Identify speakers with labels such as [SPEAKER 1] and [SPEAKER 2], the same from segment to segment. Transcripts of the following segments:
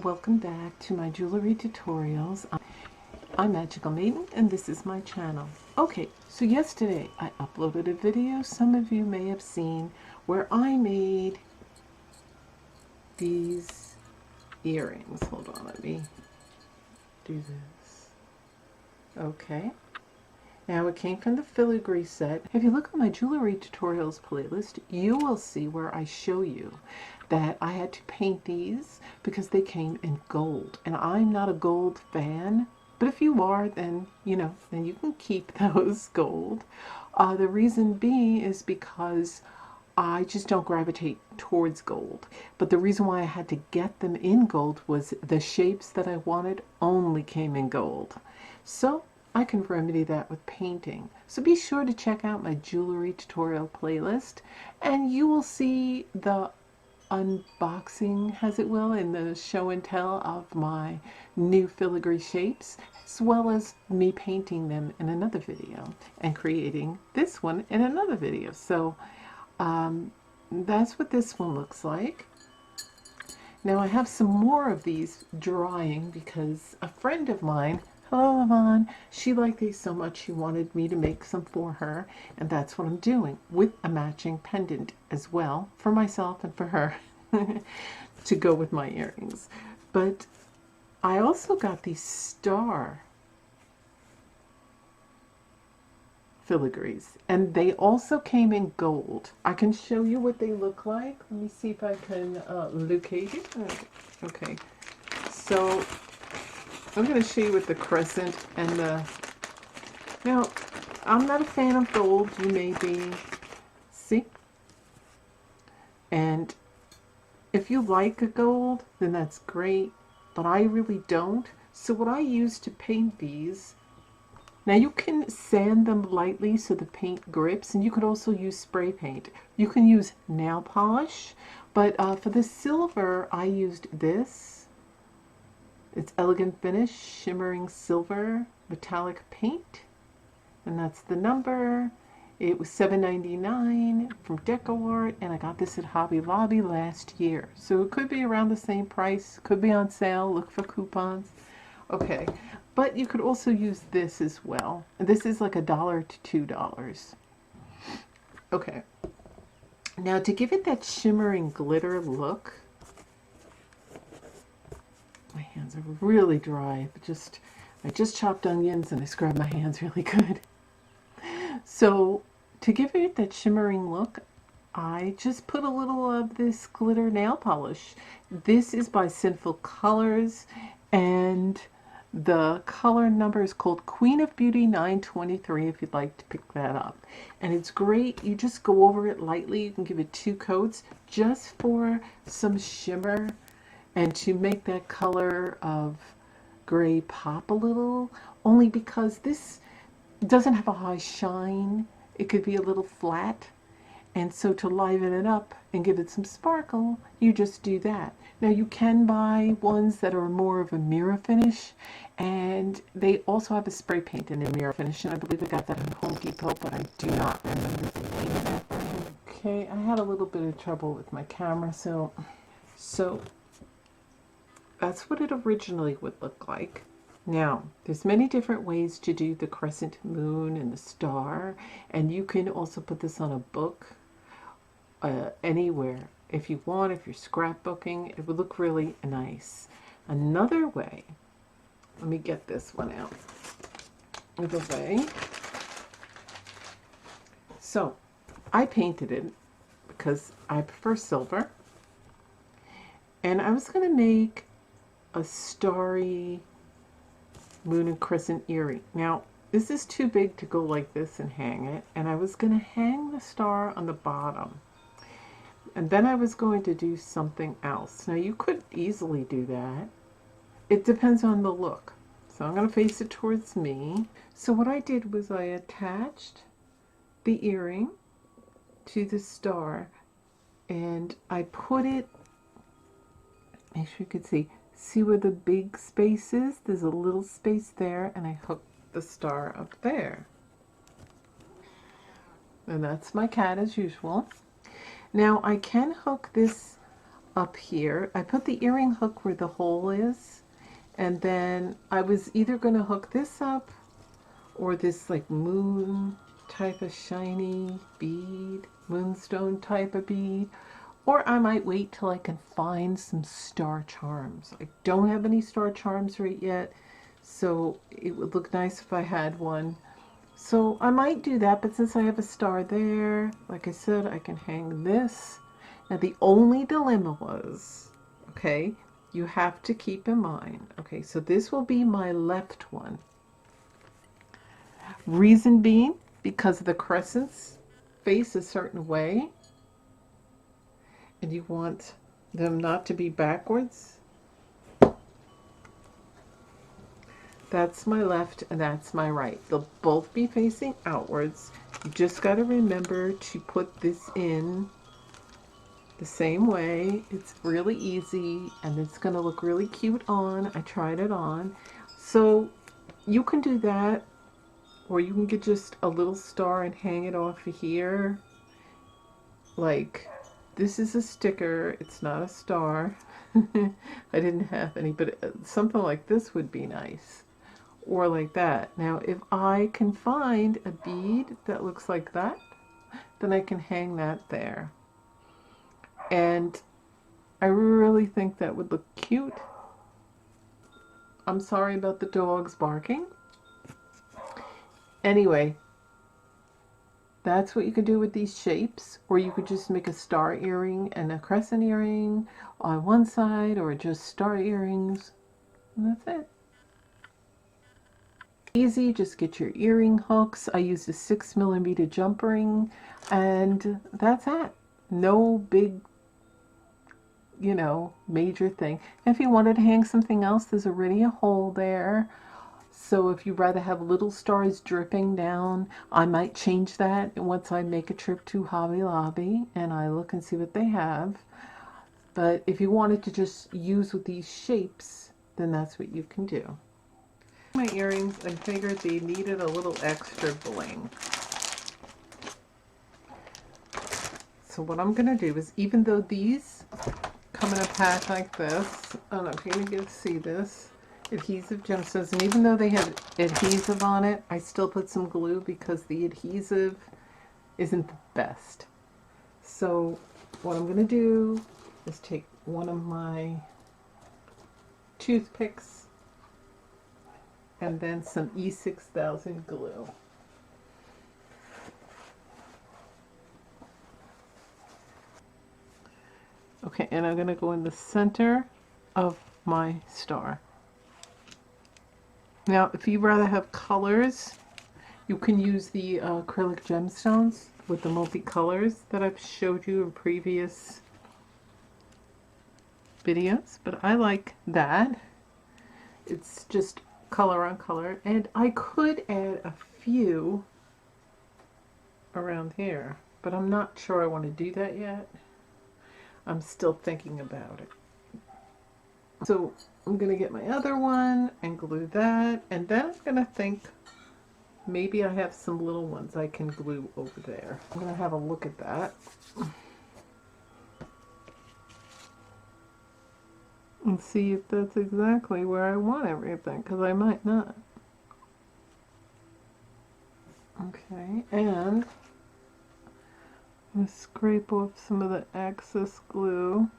[SPEAKER 1] welcome back to my jewelry tutorials. I'm Magical Maiden and this is my channel. Okay, so yesterday I uploaded a video some of you may have seen where I made these earrings. Hold on, let me do this. Okay. Now it came from the filigree set. If you look at my jewelry tutorials playlist, you will see where I show you that I had to paint these because they came in gold. And I'm not a gold fan, but if you are, then then you can keep those gold. The reason being is because I just don't gravitate towards gold. But the reason why I had to get them in gold was the shapes that I wanted only came in gold. So I can remedy that with painting. So be sure to check out my jewelry tutorial playlist and you will see the unboxing, as it will, and the show and tell of my new filigree shapes, as well as me painting them in another video and creating this one in another video. So that's what this one looks like. Now I have some more of these drying because a friend of mine, hello Yvonne, she liked these so much she wanted me to make some for her, and that's what I'm doing with a matching pendant as well for myself and for her to go with my earrings. But I also got these star filigrees and they also came in gold. I can show you what they look like. Let me see if I can locate it. Okay, so I'm going to show you with the crescent and the... Now, I'm not a fan of gold. You may be. See? And if you like a gold, then that's great. But I really don't. So what I use to paint these... Now you can sand them lightly so the paint grips, and you could also use spray paint. You can use nail polish, but for the silver I used this. It's Elegant Finish Shimmering Silver Metallic Paint, and that's the number. It was $7.99 from DecoArt, and I got this at Hobby Lobby last year. So it could be around the same price, could be on sale, look for coupons. Okay, but you could also use this as well. This is like $1 to $2. Okay, now to give it that shimmering glitter look, my hands are really dry. I just chopped onions and I scrubbed my hands really good. So to give it that shimmering look, I just put a little of this glitter nail polish. This is by Sinful Colors, and the color number is called Queen of Beauty 923 if you'd like to pick that up. And it's great. You just go over it lightly. You can give it 2 coats just for some shimmer and to make that color of gray pop a little, only because this doesn't have a high shine. It could be a little flat. And so to liven it up and give it some sparkle, you just do that. Now you can buy ones that are more of a mirror finish, and they also have a spray paint in a mirror finish, and I believe I got that at Home Depot, but I do not remember the name of that brand. Okay, I had a little bit of trouble with my camera, so that's what it originally would look like. Now, there's many different ways to do the crescent moon and the star, and you can also put this on a book anywhere. If you want, if you're scrapbooking, it would look really nice. Another way, let me get this one out of the way. So, I painted it because I prefer silver, and I was going to make a starry moon and crescent earring. Now, this is too big to go like this and hang it, and I was going to hang the star on the bottom. And then I was going to do something else. Now, you could easily do that. It depends on the look. So I'm going to face it towards me. So what I did was I attached the earring to the star, and I put it, make sure you can see where the big space is? There's a little space there, and I hooked the star up there. And that's my cat as usual. Now I can hook this up here. I put the earring hook where the hole is, and then I was either going to hook this up or this like moon type of shiny bead, moonstone type of bead, or I might wait till I can find some star charms. I don't have any star charms right yet, so it would look nice if I had one. So I might do that, but since I have a star there, like I said, I can hang this. Now the only dilemma was, okay, you have to keep in mind, okay, so this will be my left one. Reason being, because the crescents face a certain way, and you want them not to be backwards. That's my left and that's my right. They'll both be facing outwards. You just got to remember to put this in the same way. It's really easy and it's going to look really cute on. I tried it on. So you can do that, or you can get just a little star and hang it off of here. Like, this is a sticker, it's not a star. I didn't have any, but something like this would be nice. Or like that. Now, if I can find a bead that looks like that, then I can hang that there. And I really think that would look cute. I'm sorry about the dogs barking. Anyway, that's what you could do with these shapes, or you could just make a star earring and a crescent earring on one side, or just star earrings, and that's it. Easy, just get your earring hooks. I used a 6mm jump ring, and that's it. No big, you know, major thing. If you wanted to hang something else, there's already a hole there. So if you'd rather have little stars dripping down, I might change that once I make a trip to Hobby Lobby and I look and see what they have. But if you wanted to just use with these shapes, then that's what you can do. My earrings, I figured they needed a little extra bling. So what I'm going to do is, even though these come in a pack like this, I don't know if you're going to get to see this, adhesive gemstones, and even though they have adhesive on it, I still put some glue because the adhesive isn't the best. So what I'm going to do is take one of my toothpicks and then some E6000 glue. Okay, and I'm going to go in the center of my star. Now, if you'd rather have colors, you can use the acrylic gemstones with the multicolors that I've showed you in previous videos, but I like that. It's just color on color, and I could add a few around here, but I'm not sure I want to do that yet. I'm still thinking about it. So I'm going to get my other one and glue that, and then I'm going to think maybe I have some little ones I can glue over there. I'm going to have a look at that and see if that's exactly where I want everything, because I might not. Okay, and I'm going to scrape off some of the excess glue.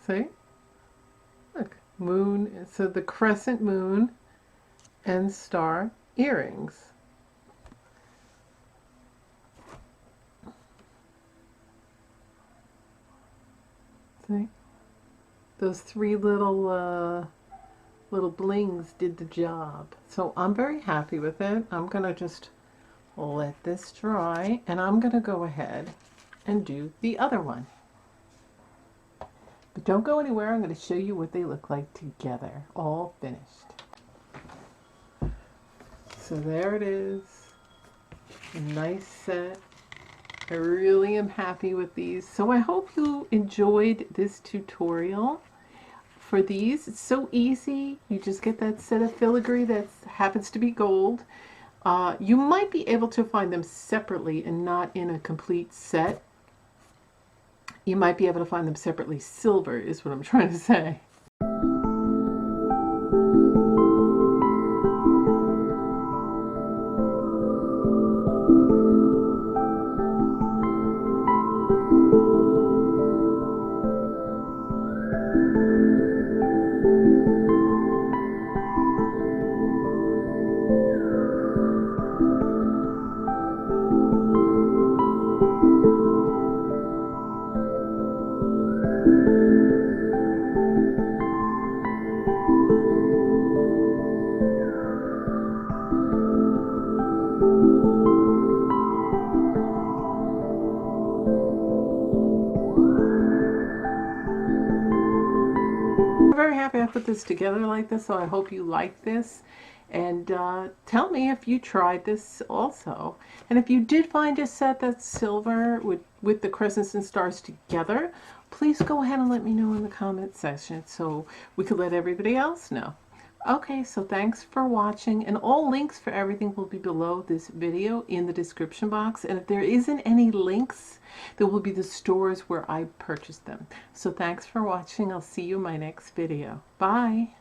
[SPEAKER 1] See? Look, moon, so the crescent moon and star earrings. See? Those three little blings did the job. So I'm very happy with it. I'm going to just let this dry, and I'm going to go ahead and do the other one. But don't go anywhere. I'm going to show you what they look like together, all finished. So there it is, a nice set. I really am happy with these. So I hope you enjoyed this tutorial for these. It's so easy. You just get that set of filigree that happens to be gold. You might be able to find them separately and not in a complete set. You might be able to find them separately. Silver is what I'm trying to say. I'm very happy I put this together like this, so I hope you like this. And tell me if you tried this also. And if you did find a set that's silver with the crescents and stars together, please go ahead and let me know in the comment section so we could let everybody else know. Okay, so thanks for watching, and all links for everything will be below this video in the description box. And if there isn't any links, there will be the stores where I purchased them. So thanks for watching. I'll see you in my next video. Bye.